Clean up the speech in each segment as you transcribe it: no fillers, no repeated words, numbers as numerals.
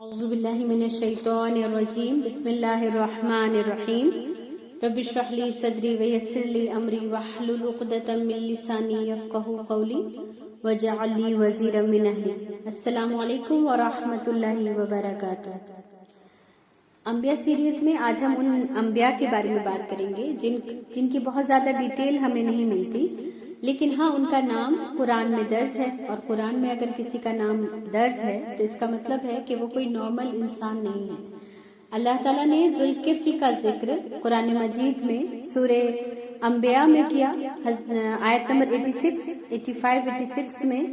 اعوذ باللہ من الشیطان الرجیم بسم اللہ الرحمن الرحیم رب اشرح لی صدری ویسر لی امری واحلل عقدۃ من لسانی یفقہوا قولی واجعل لی وزیرا من اہلی۔ السلام علیکم ورحمۃ اللہ وبرکاتہ۔ انبیاء سیریز میں آج ہم ان انبیاء کے بارے میں بات کریں گے جن کی بہت زیادہ ڈیٹیل ہمیں نہیں ملتی، لیکن ہاں ان کا نام قرآن میں درج ہے، اور قرآن میں اگر کسی کا نام درج ہے تو اس کا مطلب ہے کہ وہ کوئی نارمل انسان نہیں ہے۔ اللہ تعالیٰ نے ذوالکفل کا ذکر قرآن مجید میں سورہ انبیاء میں کیا، آیت نمبر 86 میں،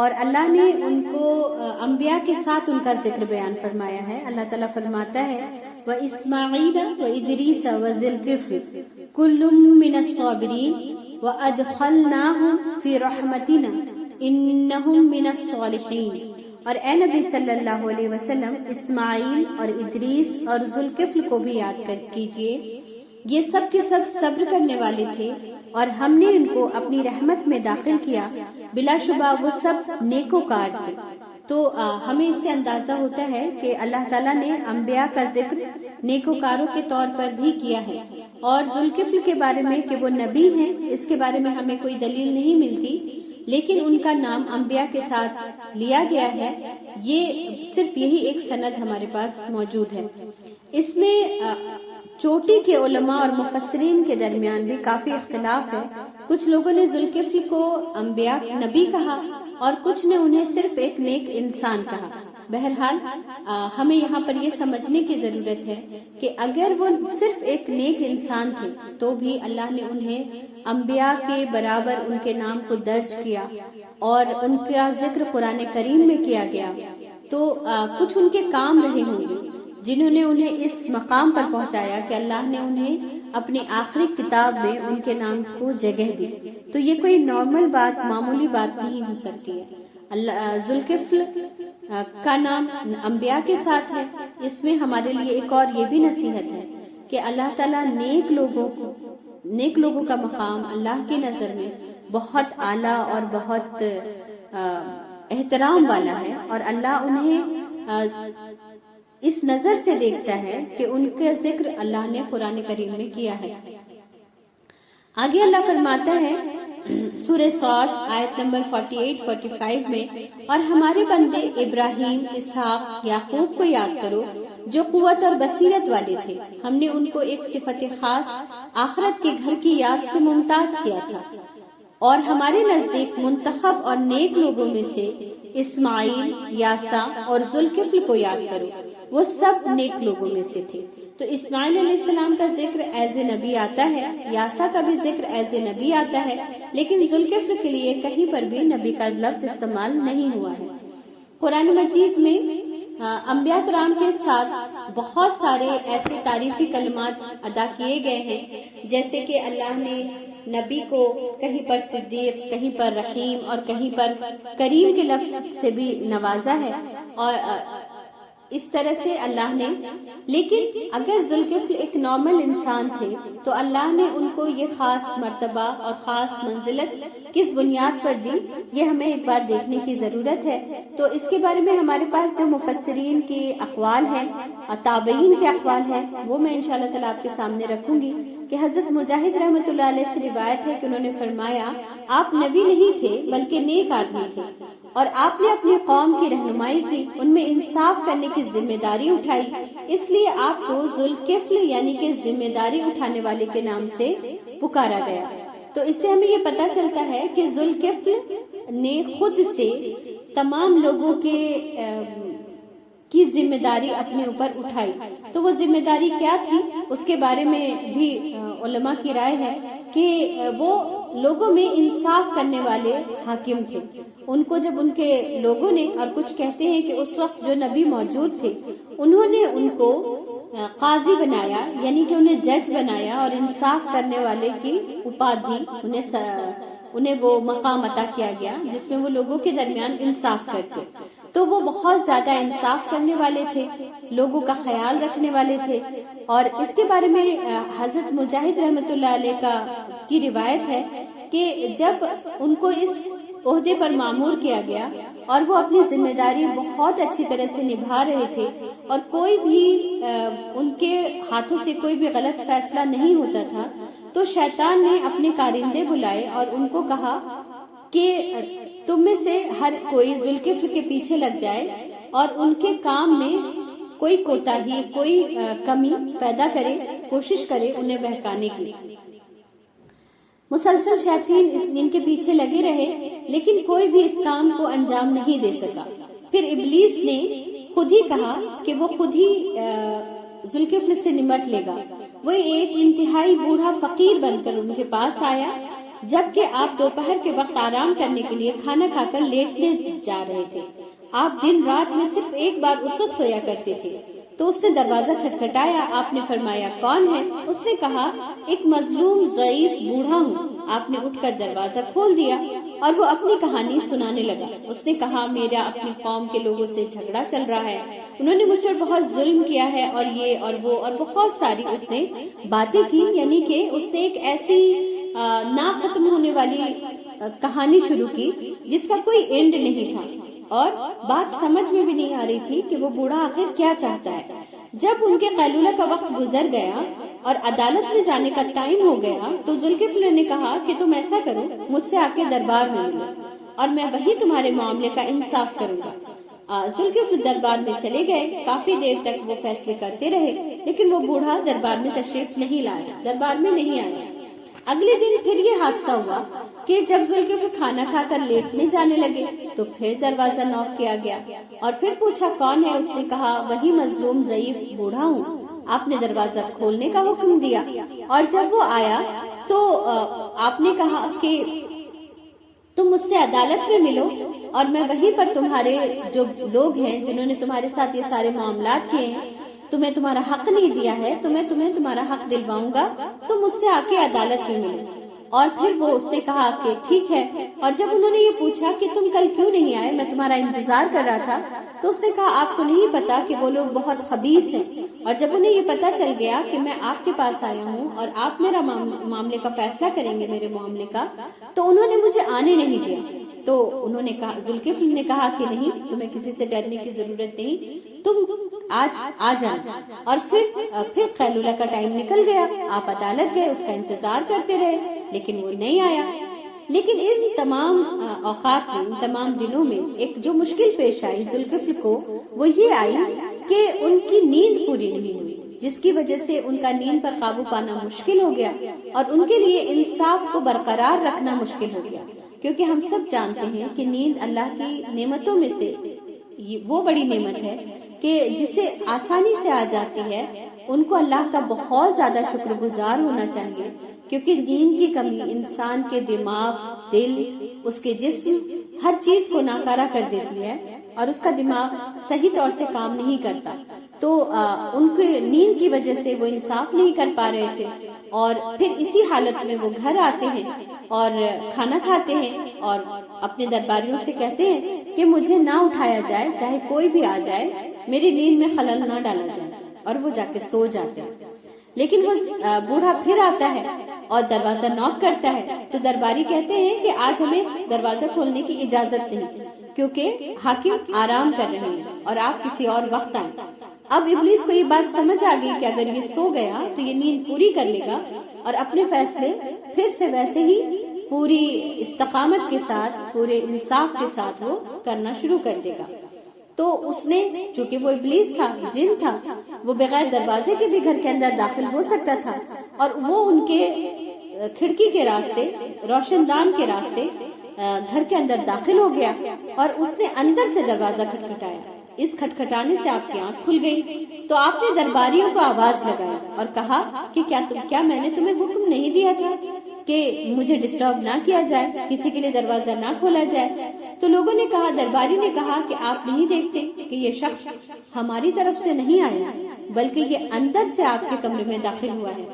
اور اللہ نے ان کو انبیاء کے ساتھ ان کا ذکر بیان فرمایا ہے۔ اللہ تعالیٰ فرماتا ہے وَإِسْمَاعِيلَ وَإِدْرِيسَ وَذِي الْكِفْلِ كُلٌّ مِّنَ الصَّابِرِينَ وَأَدْخَلْنَاهُمْ فِي رَحْمَتِنَا إِنَّهُمْ مِنَ الصَّالِحِينَ۔ اور اے نبی صلی اللہ علیہ وسلم، اسماعیل اور ادریس اور ذوالکفل کو بھی یاد کیجئے، یہ سب کے سب صبر کرنے والے تھے اور ہم نے ان کو اپنی رحمت میں داخل کیا، بلا شبہ وہ سب نیکوکار تھے۔ تو ہمیں اس سے اندازہ ہوتا ہے کہ اللہ تعالیٰ نے انبیاء کا ذکر نیکوکاروں کے طور پر بھی کیا ہے، اور ذوالکفل کے بارے میں کہ وہ نبی ہیں اس کے بارے میں ہمیں کوئی دلیل نہیں ملتی، لیکن ان کا نام انبیاء کے ساتھ لیا گیا ہے۔ یہ صرف یہی ایک سند ہمارے پاس موجود ہے۔ اس میں چوٹی کے علماء اور مفسرین کے درمیان بھی کافی اختلاف ہے۔ کچھ لوگوں نے ذوالکفل کو انبیاء نبی کہا اور کچھ نے انہیں صرف ایک نیک انسان کہا۔ بہرحال ہمیں یہاں پر یہ سمجھنے کی ضرورت ہے کہ اگر وہ صرف ایک نیک انسان تھے تو بھی اللہ نے انہیں انبیاء کے برابر ان کے نام کو درج کیا اور ان کا ذکر قرآن کریم میں کیا گیا، تو کچھ ان کے کام رہے ہوں گے جنہوں نے انہیں اس مقام پر پہنچایا کہ اللہ نے انہیں اپنی آخری کتاب میں ان کے نام کو جگہ دی۔ تو یہ کوئی نارمل بات، معمولی بات نہیں ہو سکتی ہے۔ ذوالکفل کا نام انبیاء کے ساتھ ہے۔ اس میں ہمارے لیے ایک اور یہ بھی نصیحت ہے کہ اللہ تعالیٰ نیک لوگوں کا مقام اللہ کی نظر میں بہت اعلیٰ اور بہت احترام والا ہے، اور اللہ انہیں اس نظر سے دیکھتا ہے کہ ان کا ذکر اللہ نے قرآن کریم میں کیا ہے۔ آگے اللہ فرماتا ہے سورہ صاد آیت نمبر 48-45 میں، اور ہمارے بندے ابراہیم، اسحاق، یعقوب کو یاد کرو جو قوت اور بصیرت والے تھے، ہم نے ان کو ایک صفت خاص آخرت کے گھر کی یاد سے ممتاز کیا تھا۔ اور ہمارے نزدیک منتخب اور نیک لوگوں میں سے اسماعیل، یاسا اور ذوالکفل کو یاد کرو، وہ سب نیک لوگوں میں سے تھے۔ تو اسماعیل علیہ السلام کا ذکر ایز اے نبی آتا ہے، یاسا کا بھی ذکر ایز اے نبی آتا ہے، لیکن ذوالکفل کے لیے کہیں پر بھی نبی کا لفظ استعمال نہیں ہوا ہے۔ قرآن مجید میں انبیاء کرام کے ساتھ بہت سارے ایسے تعریفی کلمات ادا کیے گئے ہیں، جیسے کہ اللہ نے نبی کو کہیں پر صدیق، کہیں پر رحیم اور کہیں پر کریم کے لفظ سے بھی نوازا ہے، اور اس طرح سے اللہ نے، لیکن اگر ذوالکفل ایک نارمل انسان تھے تو اللہ نے ان کو یہ خاص مرتبہ اور خاص منزلت کس بنیاد پر دی، یہ ہمیں ایک بار دیکھنے کی ضرورت ہے۔ تو اس کے بارے میں ہمارے پاس جو مفسرین کے اقوال ہیں اور تابعین کے اقوال ہیں وہ میں انشاءاللہ تعالیٰ آپ کے سامنے رکھوں گی، کہ حضرت مجاہد رحمۃ اللہ علیہ سے روایت ہے کہ انہوں نے فرمایا آپ نبی نہیں تھے بلکہ نیک آدمی تھے، اور آپ نے اپنی قوم کی رہنمائی کی، ان میں انصاف کرنے کی ذمہ داری اٹھائی، اس لیے آپ کو ذوالکفل یعنی کہ ذمہ داری اٹھانے والے کے نام سے پکارا گیا۔ تو اس سے ہمیں یہ پتہ چلتا ہے کہ ذوالکفل نے خود سے تمام لوگوں کی ذمہ داری اپنے اوپر اٹھائی۔ تو وہ ذمہ داری کیا تھی اس کے بارے میں بھی علماء کی رائے ہے کہ وہ لوگوں میں انصاف کرنے والے حاکم تھے۔ ان کو جب ان کے لوگوں نے، اور کچھ کہتے ہیں کہ اس وقت جو نبی موجود تھے انہوں نے ان کو قاضی بنایا، یعنی کہ انہیں جج بنایا اور انصاف کرنے والے کی اپادھی انہیں وہ مقام عطا کیا گیا جس میں وہ لوگوں کے درمیان انصاف کرتے۔ تو وہ بہت زیادہ انصاف کرنے والے تھے، لوگوں کا خیال رکھنے والے تھے، اور اس کے بارے میں حضرت مجاہد رحمۃ اللہ علیہ کی روایت ہے کہ جب ان کو اس عہدے پر مامور کیا گیا اور وہ اپنی ذمہ داری بہت اچھی طرح سے نبھا رہے تھے اور کوئی بھی ان کے ہاتھوں سے کوئی بھی غلط فیصلہ نہیں ہوتا تھا، تو شیطان نے اپنے کارندے بلائے اور ان کو کہا کہ تم میں سے ہر کوئی ذوالکفل کے پیچھے لگ جائے اور ان کے کام میں کوئی کوتاہی، کوئی کمی پیدا کرے، کوشش کرے انہیں بہکانے کی۔ مسلسل شیاطین ان کے پیچھے لگے رہے لیکن کوئی بھی اس کام کو انجام نہیں دے سکا۔ پھر ابلیس نے خود ہی کہا کہ وہ خود ہی ذوالکفل سے نمٹ لے گا۔ وہ ایک انتہائی بوڑھا فقیر بن کر ان کے پاس آیا جبکہ آپ دوپہر کے وقت آرام کرنے کے لیے کھانا کھا کر لیٹنے جا رہے تھے۔ آپ دن رات میں صرف ایک بار اس وقت سویا کرتے تھے۔ تو اس نے دروازہ کھٹکھٹایا۔ آپ نے فرمایا کون ہے؟ اس نے کہا ایک مظلوم ضعیف بوڑھا ہوں۔ آپ نے اٹھ کر دروازہ کھول دیا اور وہ اپنی کہانی سنانے لگا۔ اس نے کہا میرا اپنی قوم کے لوگوں سے جھگڑا چل رہا ہے، انہوں نے مجھ پر بہت ظلم کیا ہے اور یہ اور وہ اور بہت ساری اس نے باتیں کی، یعنی کہ اس نے ایک ایسی نہ ختم ہونے والی کہانی شروع کی جس کا کوئی اینڈ نہیں تھا اور بات سمجھ میں بھی نہیں آ رہی تھی کہ وہ بوڑھا آخر کیا چاہتا ہے۔ جب ان کے قیلولہ کا وقت گزر گیا اور عدالت میں جانے کا ٹائم ہو گیا تو ذوالکفل نے کہا کہ تم ایسا کرو، مجھ سے آ کے دربار میں ملو اور میں وہی تمہارے معاملے کا انصاف کروں گا۔ ذوالکفل دربار میں چلے گئے۔ کافی دیر تک وہ فیصلے کرتے رہے لیکن وہ بوڑھا دربار میں تشریف نہیں لایا، دربار میں نہیں آیا۔ اگلے دن پھر یہ حادثہ ہوا کہ جب ذوالکفل کھانا کھا کر لیٹنے جانے لگے تو پھر دروازہ نوک کیا گیا اور پھر پوچھا کون ہے؟ اس نے کہا وہی مظلوم ضعیف بوڑھا ہوں۔ آپ نے دروازہ کھولنے کا حکم دیا اور جب وہ آیا تو آپ نے کہا کہ تم مجھ سے عدالت میں ملو اور میں وہیں پر تمہارے جو لوگ ہیں جنہوں نے تمہارے ساتھ یہ سارے معاملات کیے ہیں، تمہیں تمہارا حق نہیں دیا ہے، تمہیں تمہارا حق دلواؤں گا، تم مجھ سے آ کے عدالت میں ملو۔ اور پھر وہ اس نے کہا کہ ٹھیک ہے۔ اور جب انہوں نے یہ پوچھا کہ تم کل کیوں نہیں آئے، میں تمہارا انتظار کر رہا تھا، تو اس نے کہا آپ کو نہیں پتا کہ وہ لوگ بہت خبیث ہیں۔ اور جب انہیں یہ پتا چل گیا کہ میں آپ کے پاس آیا ہوں اور آپ میرا معاملے کا فیصلہ کریں گے، میرے معاملے کا، تو انہوں نے مجھے آنے نہیں دیا۔ تو انہوں نے کہا، ذوالکفل نے کہا کہ نہیں، تمہیں کسی سے ڈرنے کی ضرورت نہیں، تم آج آ جانا۔ اور پھر قیلولہ کا ٹائم نکل گیا، آپ عدالت گئے، اس کا انتظار کرتے رہے لیکن وہ نہیں آیا۔ لیکن ان تمام اوقات میں، ان تمام دنوں میں ایک جو مشکل پیش آئی ذوالکفل کو، وہ یہ آئی کہ ان کی نیند پوری نہیں ہوئی، جس کی وجہ سے ان کا نیند پر قابو پانا مشکل ہو گیا اور ان کے لیے انصاف کو برقرار رکھنا مشکل ہو گیا، کیونکہ ہم سب جانتے ہیں کہ نیند اللہ کی نعمتوں میں سے وہ بڑی نعمت ہے کہ جسے آسانی سے آ جاتی ہے ان کو اللہ کا بہت زیادہ شکر گزار ہونا چاہیے، کیونکہ نیند کی کمی انسان کے دماغ، دل، اس کے جسم، ہر چیز کو ناکارہ کر دیتی ہے اور اس کا دماغ صحیح طور سے کام نہیں کرتا۔ تو ان کے نیند کی وجہ سے وہ انصاف نہیں کر پا رہے تھے اور پھر اسی حالت میں وہ گھر آتے ہیں اور کھانا کھاتے ہیں اور اپنے درباریوں سے کہتے ہیں کہ مجھے نہ اٹھایا جائے، چاہے کوئی بھی آ جائے، میری نیند میں خلل نہ ڈالا جائے، اور وہ جا کے سو جاتے ہیں۔ لیکن وہ بوڑھا پھر آتا ہے اور دروازہ نوک کرتا ہے تو درباری کہتے ہیں کہ آج ہمیں دروازہ کھولنے کی اجازت نہیں کیونکہ حاکم آرام کر رہے ہیں اور آپ کسی اور وقت آئیں۔ اب ابلیس کو یہ بات سمجھ آ گئی کہ اگر یہ سو گیا تو یہ نیند پوری کر لے گا اور اپنے فیصلے پھر سے ویسے ہی پوری استقامت کے ساتھ، پورے انصاف کے ساتھ وہ کرنا شروع کر دے گا۔ تو اس نے، چونکہ وہ ابلیس تھا، جن تھا، وہ بغیر دروازے کے بھی گھر کے اندر داخل ہو سکتا تھا اور وہ ان کے کھڑکی کے راستے، روشن دان کے راستے گھر کے اندر داخل ہو گیا اور اس نے اندر سے دروازہ کھٹکھٹایا۔ اس کھٹکھٹانے سے آپ کی آنکھ کھل گئی تو آپ نے درباریوں کو آواز لگایا اور کہا کہ کیا میں نے تمہیں حکم نہیں دیا تھا کہ مجھے ڈسٹرب نہ کیا جائے، کسی کے لیے دروازہ نہ کھولا جائے؟ تو لوگوں نے کہا، درباری نے کہا کہ آپ نہیں دیکھتے کہ یہ شخص ہماری طرف سے نہیں آیا بلکہ یہ اندر سے آپ کے کمرے میں داخل ہوا ہے۔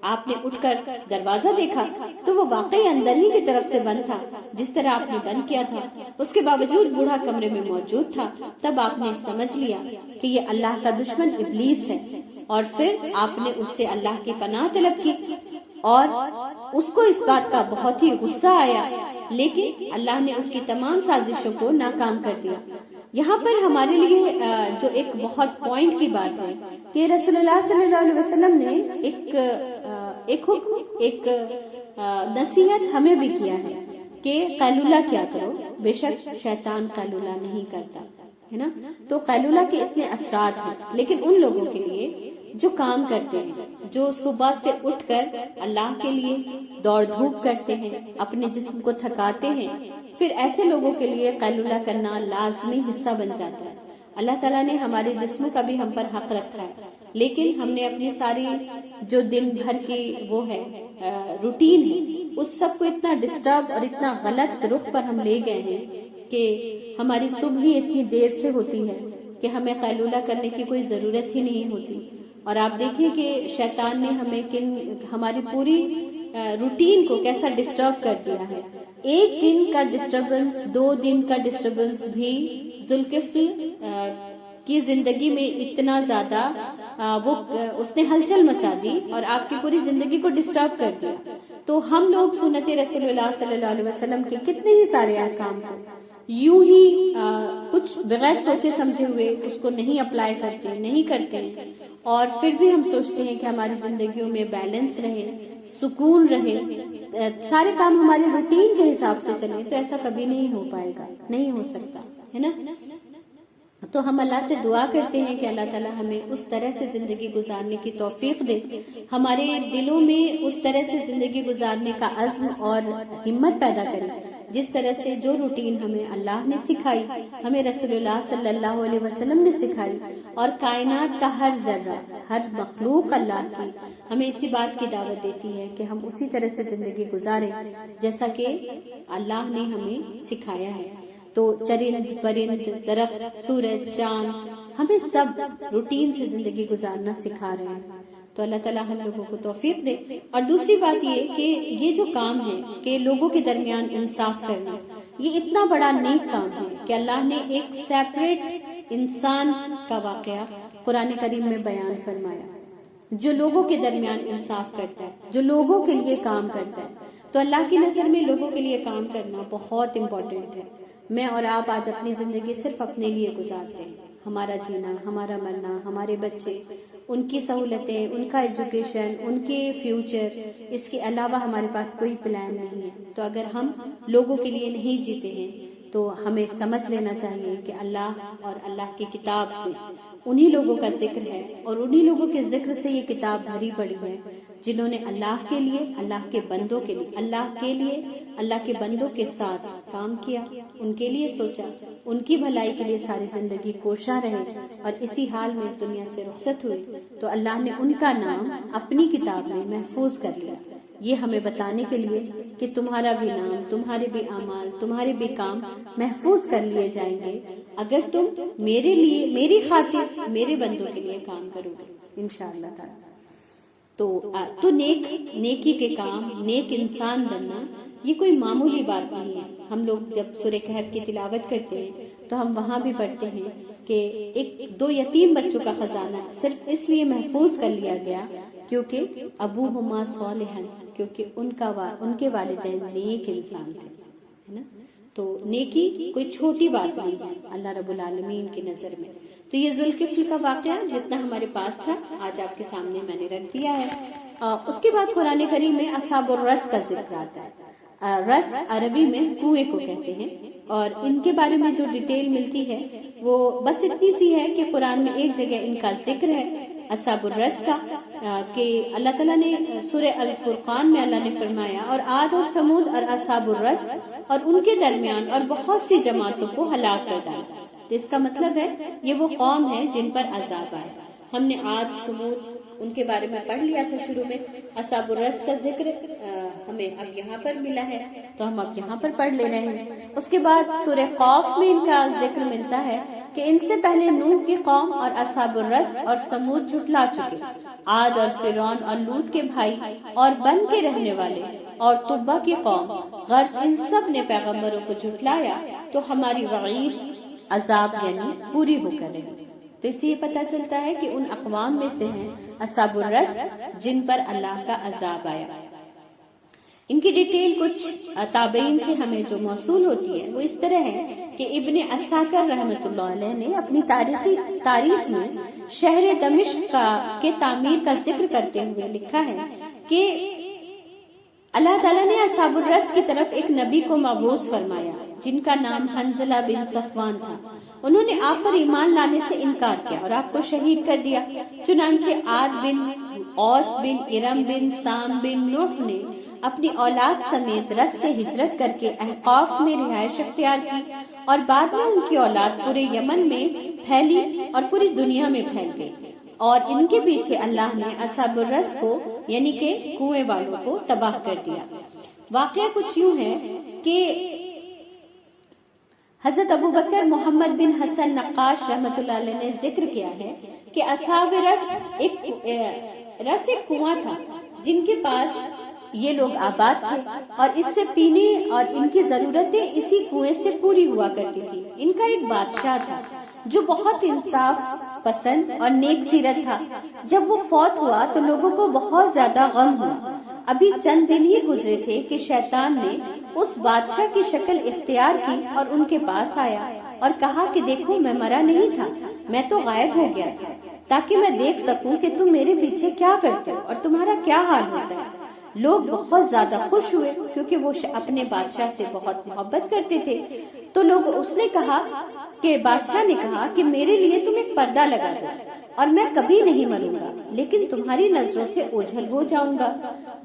آپ نے اٹھ کر دروازہ دیکھا تو وہ واقعی اندر ہی کی طرف سے بند تھا جس طرح آپ نے بند کیا تھا، اس کے باوجود بوڑھا کمرے میں موجود تھا۔ تب آپ نے سمجھ لیا کہ یہ اللہ کا دشمن ابلیس ہے اور پھر آپ نے اس سے اللہ کی پناہ طلب کی۔ اور اس کو اس بات کا بہت ہی غصہ آیا، لیکن اللہ نے اس کی تمام سازشوں کو ناکام کر دیا۔ یہاں پر ہمارے لیے جو ایک بہت پوائنٹ کی بات ہے کہ رسول اللہ صلی اللہ علیہ وسلم نے ایک حکم، ایک نصیحت ہمیں بھی کیا ہے کہ قیلولہ کیا کرو، بے شک شیطان قیلولہ نہیں کرتا، ہے نا۔ تو قیلولہ کے اتنے اثرات ہیں، لیکن ان لوگوں کے لیے جو کام کرتے ہیں، جو صبح سے اٹھ کر اللہ کے لیے دوڑ دھوپ کرتے ہیں، اپنے جسم کو تھکاتے ہیں، پھر ایسے لوگوں کے لیے قیلولہ کرنا لازمی حصہ بن جاتا ہے۔ اللہ تعالیٰ نے ہمارے جسموں کا بھی ہم پر حق رکھا ہے، لیکن ہم نے اپنی ساری جو دن بھر کی وہ ہے روٹین ہے، اس سب کو اتنا ڈسٹرب اور اتنا غلط رخ پر ہم لے گئے ہیں کہ ہماری صبح ہی اتنی دیر سے ہوتی ہے کہ ہمیں قیلولہ کرنے کی کوئی ضرورت ہی نہیں ہوتی۔ اور آپ دیکھیں کہ شیطان نے ہماری پوری روٹین کو کیسا ڈسٹرب کر دیا ہے۔ ایک دن کا ڈسٹربنس، 2 دن کا ڈسٹربنس بھی ذوالکفل کی زندگی میں اتنا زیادہ اس نے ہلچل مچا دی اور آپ کی پوری زندگی کو ڈسٹرب کر دیا۔ تو ہم لوگ سنت رسول اللہ صلی اللہ علیہ وسلم کے کتنے ہی سارے احکام کو یوں ہی کچھ بغیر سوچے سمجھے ہوئے اس کو نہیں اپلائی کرتے، نہیں کرتے ہیں، اور پھر بھی ہم سوچتے ہیں کہ ہماری زندگیوں میں بیلنس رہے، سکون رہے، سارے کام ہماری روٹین کے حساب سے چلے، تو ایسا کبھی نہیں ہو پائے گا، نہیں ہو سکتا، ہے نا۔ تو ہم اللہ سے دعا کرتے ہیں کہ اللہ تعالیٰ ہمیں اس طرح سے زندگی گزارنے کی توفیق دے، ہمارے دلوں میں اس طرح سے زندگی گزارنے کا عزم اور ہمت پیدا کرے، جس طرح سے جو روٹین ہمیں اللہ نے سکھائی، ہمیں رسول اللہ صلی اللہ علیہ وسلم نے سکھائی، اور کائنات کا ہر ذرہ، ہر مخلوق اللہ کی ہمیں اسی بات کی دعوت دیتی ہے کہ ہم اسی طرح سے زندگی گزاریں جیسا کہ اللہ نے ہمیں سکھایا ہے۔ تو چرند، پرند، درخت، سورج، چاند، ہمیں سب روٹین سے زندگی گزارنا سکھا رہے ہیں۔ تو اللہ تعالیٰ ہم لوگوں کو توفیق دے۔ اور دوسری بات یہ کہ یہ جو کام ہے کہ لوگوں کے درمیان انصاف کرنا، یہ اتنا بڑا نیک کام ہے کہ اللہ نے ایک سیپریٹ انسان کا واقعہ قرآن کریم میں بیان فرمایا، جو لوگوں کے درمیان انصاف کرتا ہے، جو لوگوں کے لیے کام کرتا ہے۔ تو اللہ کی نظر میں لوگوں کے لیے کام کرنا بہت امپورٹنٹ ہے۔ میں اور آپ آج اپنی زندگی صرف اپنے لیے گزارتے ہیں، ہمارا جینا، ہمارا مرنا، ہمارے بچے، ان کی سہولتیں، ان کا ایجوکیشن، ان کے فیوچر، اس کے علاوہ ہمارے پاس کوئی پلان نہیں ہے۔ تو اگر ہم لوگوں کے لیے نہیں جیتے ہیں تو ہمیں سمجھ لینا چاہیے کہ اللہ اور اللہ کی کتاب میں انہی لوگوں کا ذکر ہے، اور انہی لوگوں کے ذکر سے یہ کتاب بھری پڑی ہے جنہوں نے اللہ کے لیے، اللہ کے بندوں کے لیے، اللہ کے لیے، اللہ کے بندوں کے ساتھ کام کیا، ان کے لیے سوچا، ان کی بھلائی کے لیے ساری زندگی کوشاں رہے، اور اسی حال میں اس دنیا سے رخصت ہوئی۔ تو اللہ نے ان کا نام اپنی کتاب میں محفوظ کر لیا، یہ ہمیں بتانے کے لیے کہ تمہارا بھی نام، تمہارے بھی اعمال، تمہارے بھی کام محفوظ کر لیے جائیں گے اگر تم میرے لیے، میری خاطر، میرے بندوں کے لیے کام کرو گے انشاءاللہ تعالی۔ تو نیکی کے کام، نیک انسان بننا یہ کوئی معمولی بات نہیں ہے۔ ہم لوگ جب سورہ کہف کی تلاوت کرتے ہیں تو ہم وہاں بھی پڑھتے ہیں کہ 2 یتیم بچوں کا خزانہ صرف اس لیے محفوظ کر لیا گیا کیونکہ ابوہما صالحن، کیونکہ ان کے والدین نیک انسان تھے، ہے نا۔ تو نیکی کوئی چھوٹی بات نہیں ہے اللہ رب العالمین کی نظر میں۔ تو یہ ذوالکفل کا واقعہ جتنا ہمارے پاس تھا آج آپ کے سامنے میں نے رکھ دیا ہے۔ اس کے بعد قرآن کریم میں اصحاب الرس کا ذکر آتا ہے۔ رس عربی میں کنویں کو کہتے ہیں، اور ان کے بارے میں جو ڈیٹیل ملتی ہے وہ بس اتنی سی ہے کہ قرآن میں ایک جگہ ان کا ذکر ہے اصحاب الرس کا، کہ اللہ تعالیٰ نے سورہ الفرقان میں اللہ نے فرمایا اور عاد اور سمود اور اصحاب الرس اور ان کے درمیان اور بہت سی جماعتوں کو ہلاک کر ڈالا۔ تو اس کا مطلب ہے یہ وہ قوم ہے جن پر عذاب آیا۔ ہم نے عاد، سمود ان کے بارے میں پڑھ لیا تھا شروع میں، اصحاب الرس کا ذکر ہمیں اب یہاں پر ملا ہے تو ہم اب یہاں پر پڑھ لے رہے ہیں۔ اس کے بعد سورہ قاف میں ان کا ذکر ملتا ہے کہ ان سے پہلے نوح کی قوم اور اصحاب الرس اور سمود جھٹلا چکے، عاد اور فرعون اور لوط کے بھائی اور بن کے رہنے والے اور تبا کی قوم، غرض ان سب نے پیغمبروں کو جھٹلایا تو ہماری وعید، عذاب یعنی پوری ہو کر رہی۔ تو اس سے یہ پتہ چلتا ہے کہ ان اقوام میں سے ہیں اصحاب الرس جن پر اللہ کا عذاب آیا۔ ان کی ڈیٹیل کچھ تابعین سے ہمیں جو موصول ہوتی ہے وہ اس طرح ہے کہ ابن عساکر رحمۃ اللہ علیہ نے اپنی تاریخ میں شہر دمشق کے تعمیر کا ذکر کرتے ہوئے لکھا ہے کہ اللہ تعالیٰ نے اصحاب الرس کی طرف ایک نبی کو مبعوث فرمایا جن کا نام حنظلہ بن صفوان تھا. انہوں نے آپ پر ایمان لانے سے انکار کیا اور آپ کو شہید کر دیا. چنانچہ عاد بن اوس بن ارم بن سام بن نوح نے اپنی اولاد سمیت رس سے ہجرت کر کے احقاف میں رہائش اختیار کی اور بعد میں ان کی اولاد پورے یمن میں پھیلی اور پوری دنیا میں پھیل گئی. اور ان کے پیچھے اللہ نے اصحاب الرس کو یعنی کہ کنویں والوں کو تباہ کر دیا. واقعہ کچھ یوں ہے کہ حضرت ابو بکر محمد بن حسن نقاش رحمۃ اللہ علیہ نے ذکر کیا ہے کہ اصحاب رس ایک کنواں تھا جن کے پاس یہ لوگ آباد تھے اور اس سے پینے اور ان کی ضرورتیں اسی کنویں سے پوری ہوا کرتی تھی. ان کا ایک بادشاہ تھا جو بہت انصاف پسند اور نیک سیرت تھا. جب وہ فوت ہوا تو لوگوں کو بہت زیادہ غم ہوا. ابھی چند دن ہی گزرے تھے کہ شیطان نے اس بادشاہ کی شکل اختیار کی اور ان کے پاس آیا اور کہا کہ دیکھو میں مرا نہیں تھا, میں تو غائب ہو گیا تھا تاکہ میں دیکھ سکوں کہ تم میرے پیچھے کیا کرتے ہو اور تمہارا کیا حال ہوتا ہے. لوگ بہت زیادہ خوش ہوئے کیونکہ وہ اپنے بادشاہ سے بہت محبت کرتے تھے. تو اس نے کہا کہ بادشاہ نے کہا کہ میرے لیے تم ایک پردہ لگا دو اور میں کبھی نہیں مروں گا لیکن تمہاری نظروں سے اوجھل ہو جاؤں گا.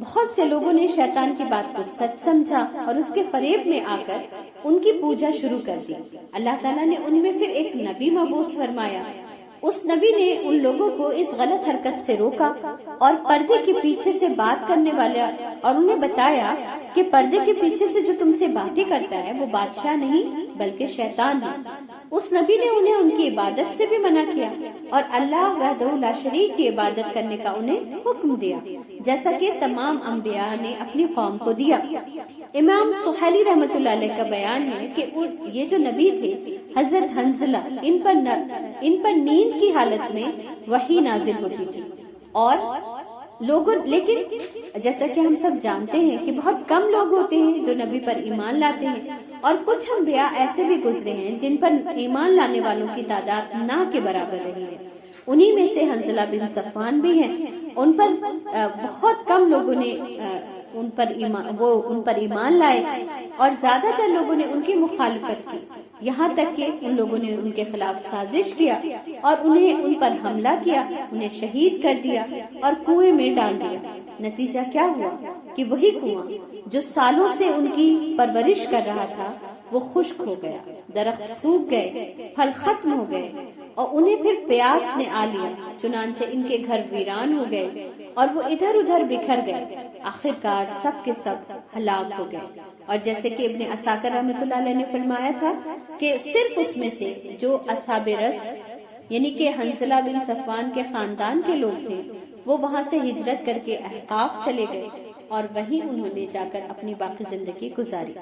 بہت سے لوگوں نے شیطان کی بات کو سچ سمجھا اور اس کے فریب میں آ کر ان کی پوجا شروع کر دی. اللہ تعالیٰ نے ان میں پھر ایک نبی مبعوث فرمایا. اس نبی نے ان لوگوں کو اس غلط حرکت سے روکا اور پردے کے پیچھے سے بات کرنے والا اور انہیں بتایا کہ پردے کے پیچھے سے جو تم سے باتیں کرتا ہے وہ بادشاہ نہیں بلکہ شیطان ہے. اس نبی نے انہیں ان کی عبادت سے بھی منع کیا اور اللہ وحدہ لا شریک کی عبادت کرنے کا انہیں حکم دیا جیسا کہ تمام انبیاء نے اپنی قوم کو دیا. امام سہیلی رحمۃ اللہ علیہ کا بیان ہے کہ یہ جو نبی تھے حضرت حنظلہ ان پر نیند کی حالت میں وحی نازل ہوتی تھی اور لوگوں لیکن جیسا کہ ہم سب جانتے ہیں کہ بہت کم لوگ ہوتے ہیں جو نبی پر ایمان لاتے ہیں اور کچھ انبیاء ایسے بھی گزرے ہیں جن پر ایمان لانے والوں کی تعداد نہ کے برابر رہی ہے. انہی میں سے حنظلہ بن صفوان بھی ہیں. ان پر بہت کم لوگوں نے ان پر ایمان لائے اور زیادہ تر لوگوں نے ان کی مخالفت کی, یہاں تک کہ ان لوگوں نے ان کے خلاف سازش کیا اور انہیں ان پر حملہ کیا, انہیں شہید کر دیا اور کنویں میں ڈال دیا. نتیجہ کیا ہوا کہ وہی کنواں جو سالوں سے ان کی پرورش کر رہا تھا وہ خشک ہو گیا, درخت سوکھ گئے, پھل ختم ہو گئے اور انہیں پھر پیاس نے آ لیا. چنانچہ ان کے گھر ویران ہو گئے اور وہ ادھر ادھر بکھر گئے. آخرکار سب کے سب ہلاک ہو گئے. اور جیسے کہ ابن عساکر رحمۃ اللہ علیہ نے فرمایا تھا کہ صرف اس میں سے جو اصحاب رس یعنی کہ حنظلہ بن صفوان کے خاندان کے لوگ تھے وہ وہاں سے ہجرت کر کے احقاف چلے گئے اور وہیں انہوں نے جا کر اپنی باقی زندگی گزاری.